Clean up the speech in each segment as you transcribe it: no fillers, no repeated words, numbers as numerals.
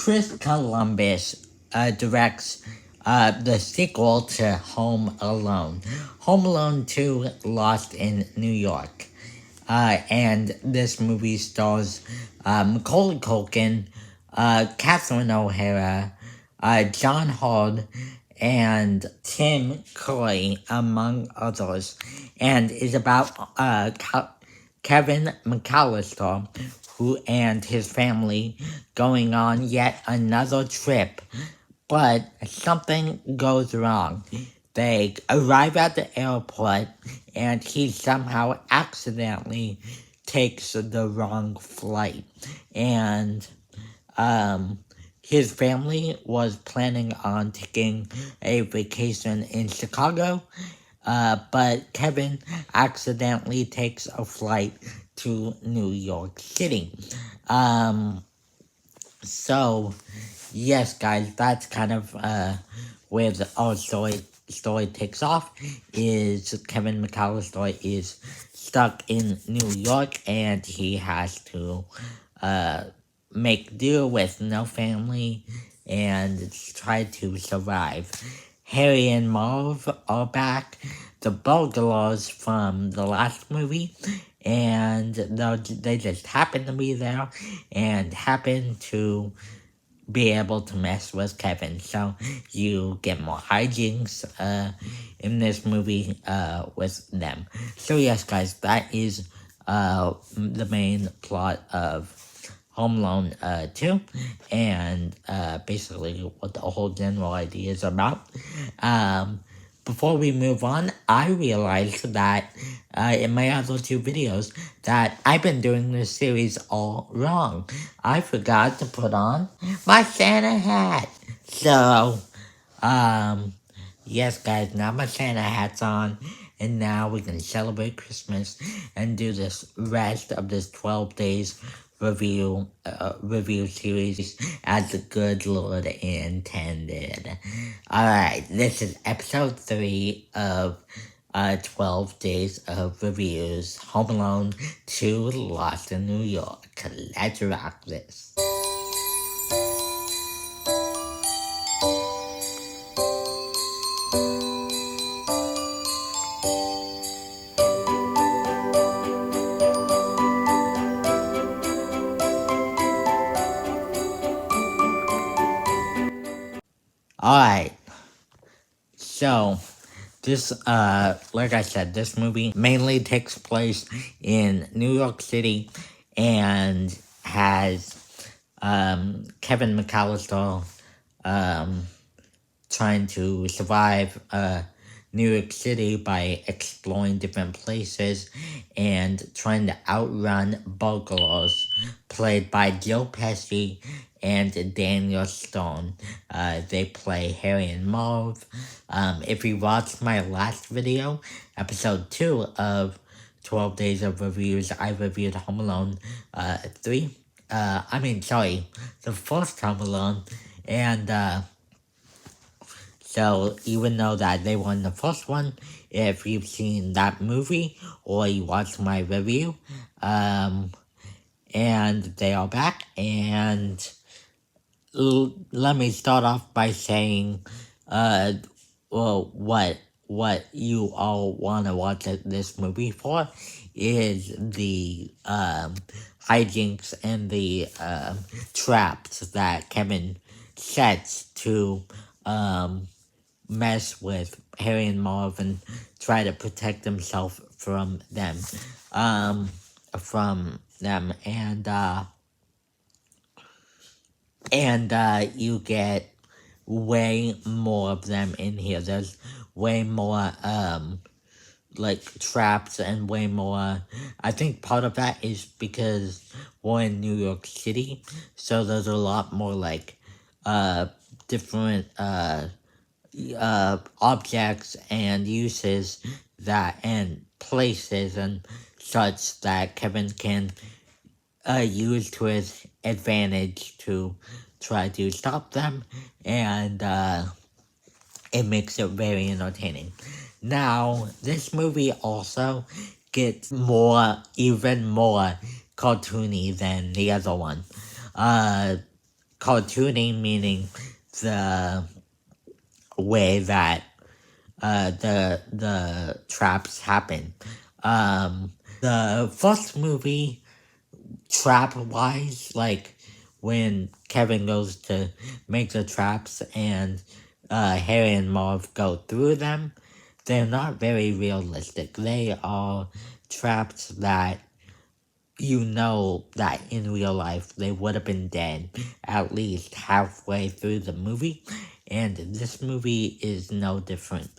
Chris Columbus directs the sequel to Home Alone. Home Alone 2 Lost in New York. And this movie stars Macaulay Culkin, Catherine O'Hara, John Hall, and Tim Curry, among others, and is about Kevin McAllister, who and his family going on yet another trip. But something goes wrong. They arrive at the airport, and he somehow accidentally takes the wrong flight. And his family was planning on taking a vacation in Chicago, but Kevin accidentally takes a flight to New York City. So, yes, guys, that's kind of where our story takes off. Is Kevin McAllister is stuck in New York, and he has to make do with no family and try to survive. Harry and Marv are back, the burglars from the last movie, and they just happen to be there and happen to be able to mess with Kevin. So you get more hijinks in this movie with them. So yes, guys, that is the main plot of Home Alone 2, and basically what the whole general idea is about. Before we move on, I realized that in my other two videos that I've been doing this series all wrong. I forgot to put on my Santa hat. So, yes, guys, now my Santa hat's on, and now we can celebrate Christmas and do this rest of this 12 days review series as the good Lord intended. Alright, this is episode 3 of 12 days of reviews. Home Alone 2 Lost in New York. Let's rock this. Alright, so this, like I said, this movie mainly takes place in New York City and has Kevin McAllister trying to survive New York City by exploring different places and trying to outrun burglars, played by Joe Pesci and Daniel Stone. They play Harry and Marv. If you watched my last video, episode 2 of 12 Days of Reviews, I reviewed Home Alone 3. The first Home Alone, and so even though that they won the first one, if you've seen that movie or you watched my review, and they are back, and let me start off by saying, what you all want to watch this movie for is the hijinks and the traps that Kevin sets to mess with Harry and Marv and try to protect himself from them, and you get way more of them in here. There's way more traps and way more. I think part of that is because we're in New York City, so there's a lot more different objects and uses and places and such that Kevin can use to his advantage to try to stop them, and it makes it very entertaining. Now, this movie also gets even more cartoony than the other one. cartoony meaning the way that the traps happen. The first movie, trap wise, like when Kevin goes to make the traps and Harry and Marv go through them, they're not very realistic. They are traps that you know that in real life they would have been dead at least halfway through the movie, and this movie is no different.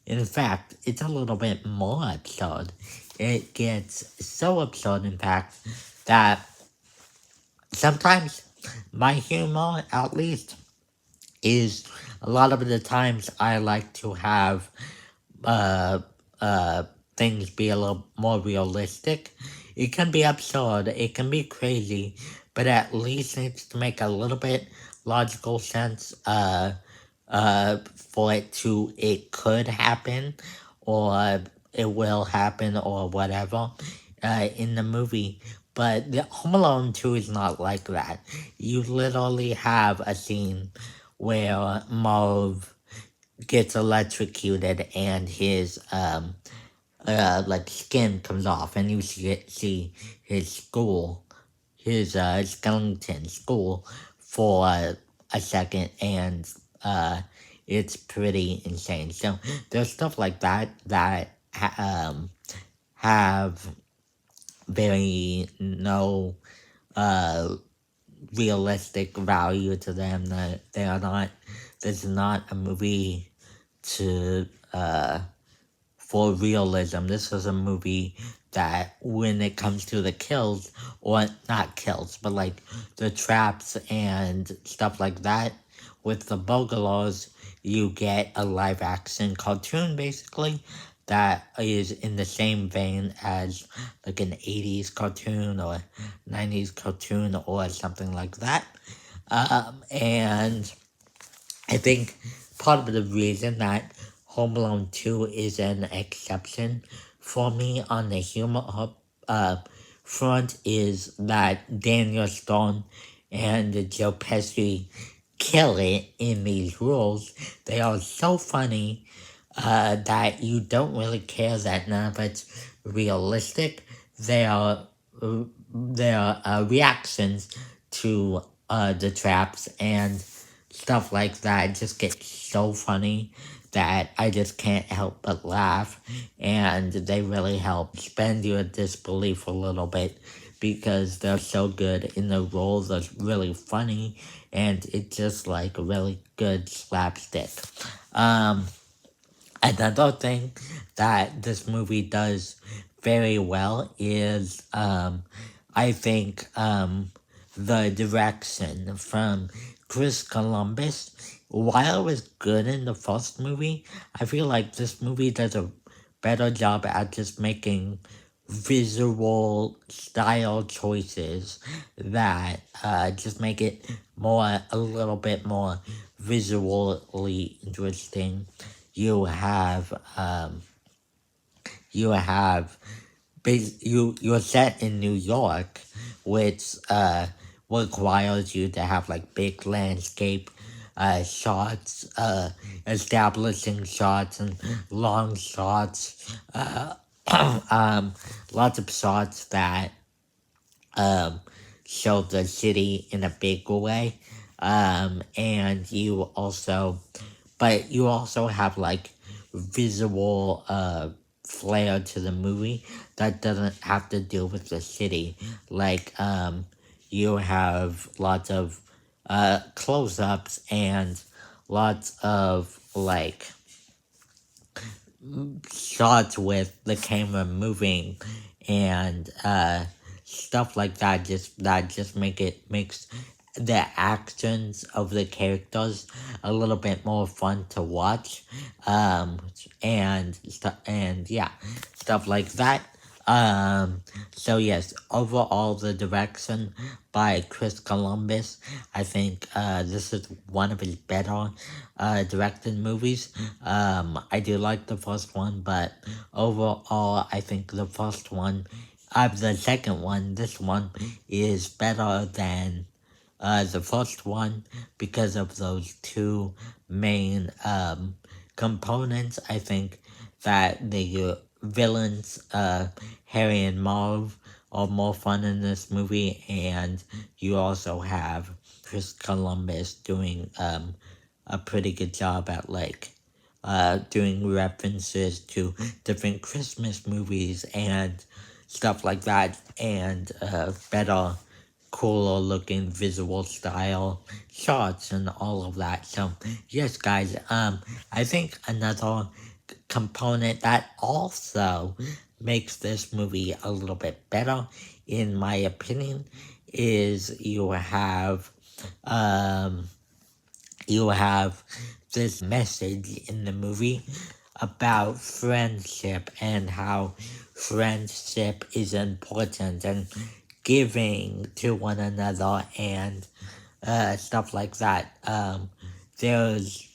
In fact, it's a little bit more absurd. It gets so absurd, in fact, that sometimes my humor, at least, is a lot of the times I like to have uh, uh, things be a little more realistic. It can be absurd, it can be crazy, but at least it's to make a little bit logical sense for it could happen, or it will happen, or whatever in the movie. But the Home Alone 2 is not like that. You literally have a scene where Marv gets electrocuted and his like skin comes off, and you see his skull, his skeleton skull for a second, and it's pretty insane. So there's stuff like that that have very no uh realistic value to them. That they are not. This is not a movie to for realism. This is a movie that when it comes to the kills, or not kills, but like the traps and stuff like that, with the Bogolaws, you get a live action cartoon basically that is in the same vein as like an 80s cartoon or 90s cartoon or something like that. And I think part of the reason that Home Alone 2 is an exception for me on the humor uh, front is that Daniel Stone and Joe Pesci kill it in these roles. They are so funny that you don't really care that none of it's realistic. Their reactions to the traps and stuff like that just get so funny that I just can't help but laugh, and they really help suspend your disbelief a little bit because they're so good in the roles. They're really funny, and it's just like a really good slapstick. Um, Another thing that this movie does very well is, I think, the direction from Chris Columbus. While it was good in the first movie, I feel like this movie does a better job at just making visual style choices that just make it a little bit more visually interesting. You have you have you're set in New York, which requires you to have like big landscape shots, establishing shots and long shots, lots of shots that show the city in a big way, and you also have like visual flair to the movie that doesn't have to deal with the city. Like you have lots of close-ups and lots of like shots with the camera moving and stuff like that. Just makes the actions of the characters a little bit more fun to watch, and yeah, stuff like that. So yes, overall the direction by Chris Columbus, I think this is one of his better directed movies. I do like the first one, but overall I think the first one, the second one, this one is better than the first one because of those two main components. I think that the villains, Harry and Marv, are more fun in this movie, and you also have Chris Columbus doing a pretty good job at doing references to different Christmas movies and stuff like that, and better, cooler looking visual style shots and all of that. So yes, guys, I think another component that also makes this movie a little bit better, in my opinion, is um you have this message in the movie about friendship and how friendship is important and giving to one another and stuff like that. There's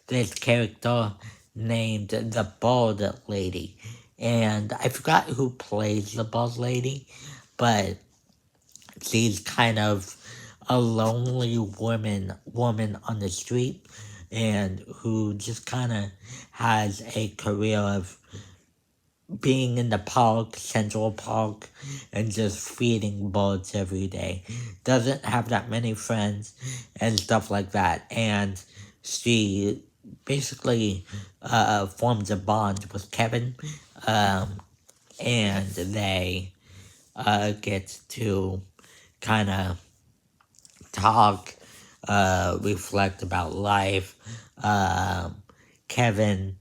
this character named the Bald Lady, and I forgot who plays the Bald Lady, but she's kind of a lonely woman on the street, and who just kind of has a career of being in the park, Central Park, and just feeding birds every day. Doesn't have that many friends and stuff like that. And she basically forms a bond with Kevin, um, and they get to kind of talk, reflect about life. Kevin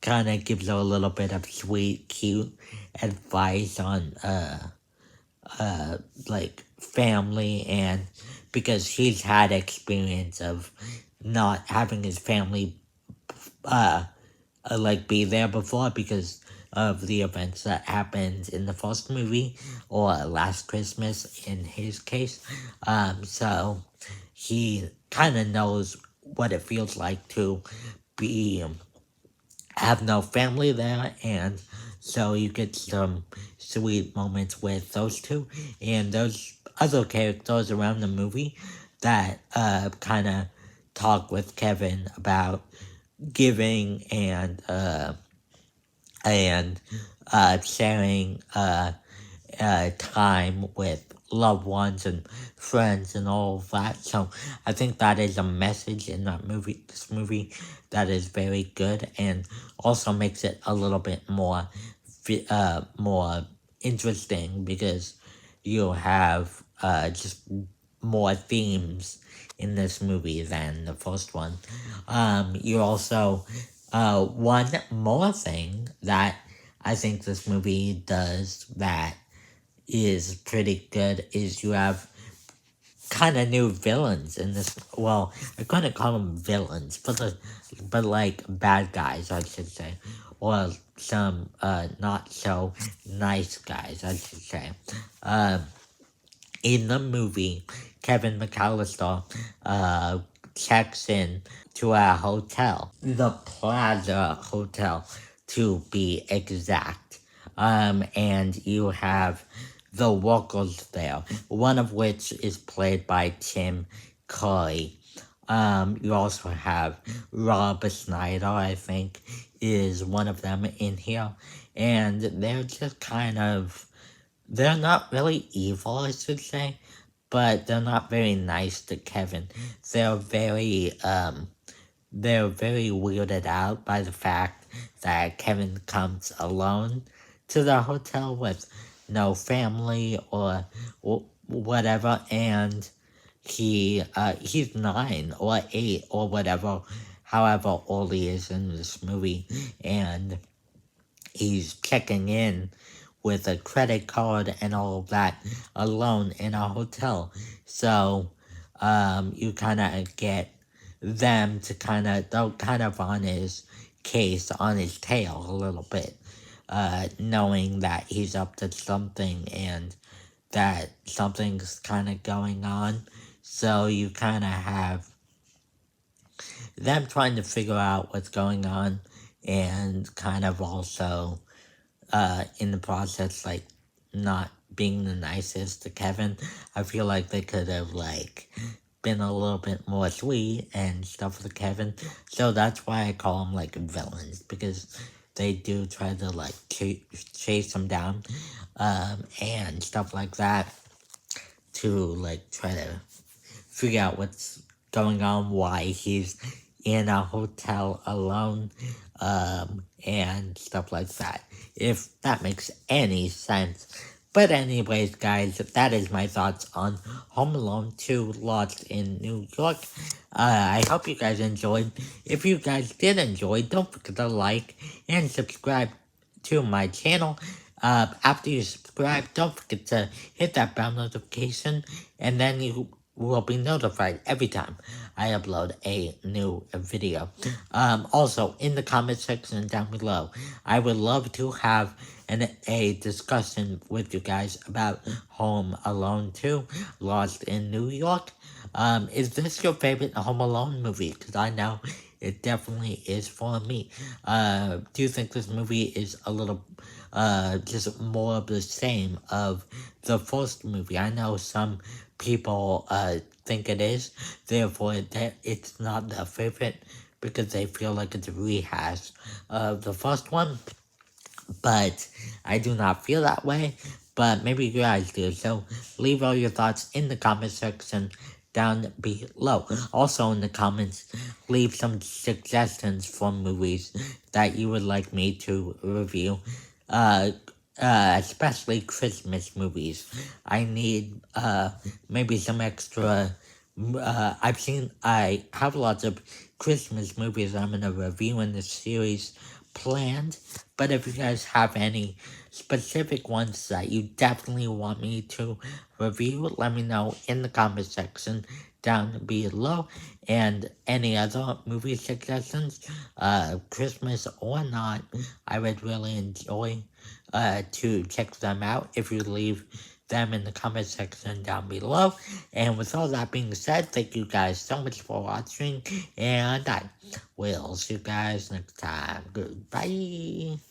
kind of gives her a little bit of sweet, cute advice on like family, and because he's had experience of not having his family uh, like be there before because of the events that happened in the first movie, or last Christmas in his case. So he kind of knows what it feels like to be have no family there, and so you get some sweet moments with those two and those other characters around the movie that kind of talk with Kevin about giving and sharing time with loved ones and friends and all of that. So I think that is a message in this movie, that is very good, and also makes it a little bit more interesting, because you have just more themes in this movie than the first one. You also, one more thing that I think this movie does that is pretty good is you have kind of new villains in this. Well, I couldn't call them villains, but like bad guys, I should say, or some not so nice guys, I should say. Um, in the movie, Kevin McAllister checks in to a hotel, the Plaza Hotel to be exact. And you have the workers there, one of which is played by Tim Curry. You also have Rob Schneider, I think, is one of them in here, and they're just kind of, they're not really evil, I should say, but they're not very nice to Kevin. They're very, they're very weirded out by the fact that Kevin comes alone to the hotel with no family or whatever, and he's 9 or 8 or whatever, however old he is in this movie, and he's checking in with a credit card and all of that alone in a hotel. So you kind of get them to they're kind of on his case, on his tail a little bit, knowing that he's up to something and that something's kind of going on. So you kind of have them trying to figure out what's going on, and kind of also in the process, like not being the nicest to Kevin. I feel like they could have been a little bit more sweet and stuff with Kevin. So that's why I call them villains, because they do try to chase him down, and stuff like that, to try to figure out what's going on, why he's in a hotel alone, and stuff like that, if that makes any sense. But anyways, guys, that is my thoughts on Home Alone 2 Lost in New York. I hope you guys enjoyed. If you guys did enjoy, don't forget to like and subscribe to my channel. After you subscribe, don't forget to hit that bell notification, and then you will be notified every time I upload a new video. Also, in the comment section down below, I would love to have a discussion with you guys about Home Alone 2, Lost in New York. Is this your favorite Home Alone movie? Because I know it definitely is for me. Do you think this movie is a little, just more of the same of the first movie? I know some people, think it is, therefore it's not their favorite, because they feel like it's a rehash of the first one. But I do not feel that way, but maybe you guys do. So leave all your thoughts in the comment section down below. Also in the comments, leave some suggestions for movies that you would like me to review. Especially Christmas movies. I need, maybe some extra, I have lots of Christmas movies I'm gonna review in this series planned, but if you guys have any specific ones that you definitely want me to review, let me know in the comment section down below. And any other movie suggestions, Christmas or not, I would really enjoy to check them out if you leave them in the comment section down below. And with all that being said, thank you guys so much for watching, and I will see you guys next time. Goodbye.